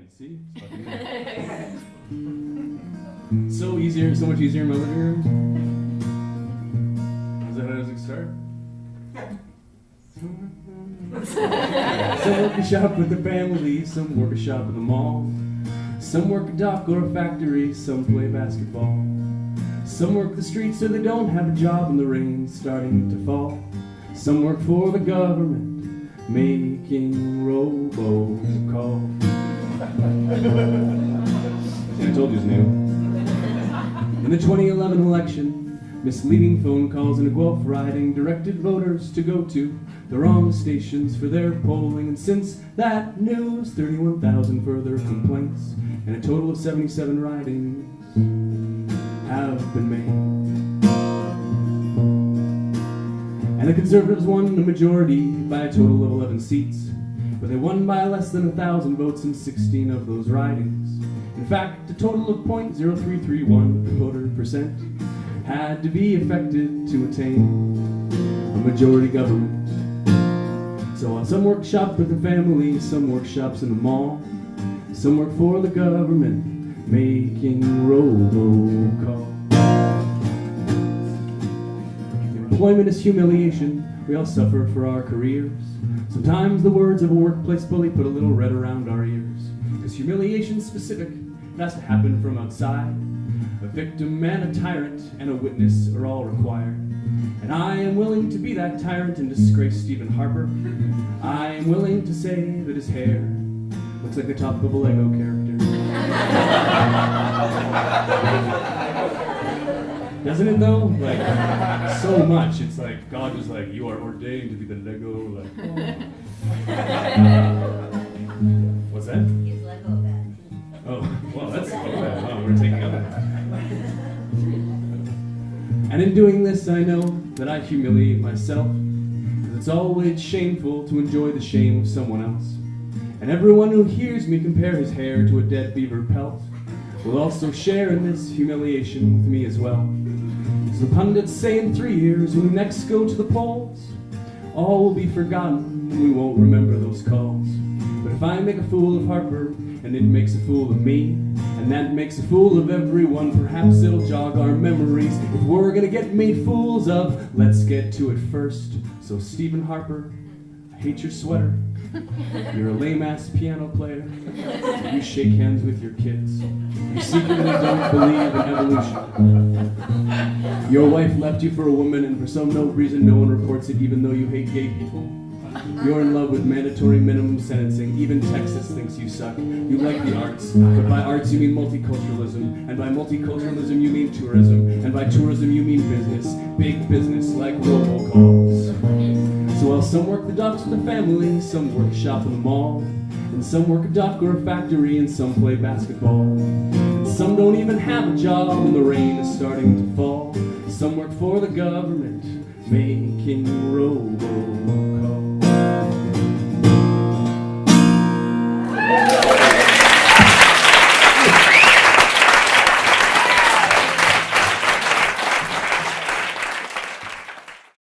See? So much easier in my living room. Is that how does it start? Some work a shop with the family, some work a shop in the mall. Some work a dock or a factory, some play basketball. Some work the streets so they don't have a job when the rain's starting to fall. Some work for the government, making robocalls. I told you his name. In the 2011 election, misleading phone calls and a Guelph riding directed voters to go to the wrong stations for their polling. And since that news, 31,000 further complaints and a total of 77 ridings have been made. And the Conservatives won the majority by a total of 11 seats, but they won by less than 1,000 votes in 16 of those ridings. In fact, a total of 0.0331 voter percent had to be affected to attain a majority government. So while some work shop with the family, some work shops in the mall, some work for the government, making robocalls. Employment is humiliation, we all suffer for our careers. Sometimes the words of a workplace bully put a little red around our ears. Because humiliation's specific, it has to happen from outside. A victim and a tyrant and a witness are all required. And I am willing to be that tyrant and disgrace Stephen Harper. I am willing to say that his hair looks like the top of a Lego character. Doesn't it though? Like, so much. It's like, God was like, you are ordained to be the Lego, like, what's that? He's Lego bad. Oh, well, that's bad. Wow, we're taking up that. And in doing this, I know that I humiliate myself, because it's always shameful to enjoy the shame of someone else. And everyone who hears me compare his hair to a dead beaver pelt will also share in this humiliation with me as well. As the pundits say, in 3 years, when we next go to the polls, all will be forgotten and we won't remember those calls. But if I make a fool of Harper, and it makes a fool of me, and that makes a fool of everyone, perhaps it'll jog our memories. If we're gonna get made fools of, let's get to it first. So Stephen Harper, I hate your sweater. You're a lame-ass piano player. You shake hands with your kids. You secretly don't believe in evolution. Your wife left you for a woman, and for some reason no one reports it, even though you hate gay people. You're in love with mandatory minimum sentencing. Even Texas thinks you suck. You like the arts, but by arts you mean multiculturalism, and by multiculturalism you mean tourism, and by tourism you mean business, big business like robocalls. So while some work the docks with the family, some work shop in the mall, and some work a dock or a factory, and some play basketball, and some don't even have a job when the rain is starting to fall. Some work for the government, making robocalls.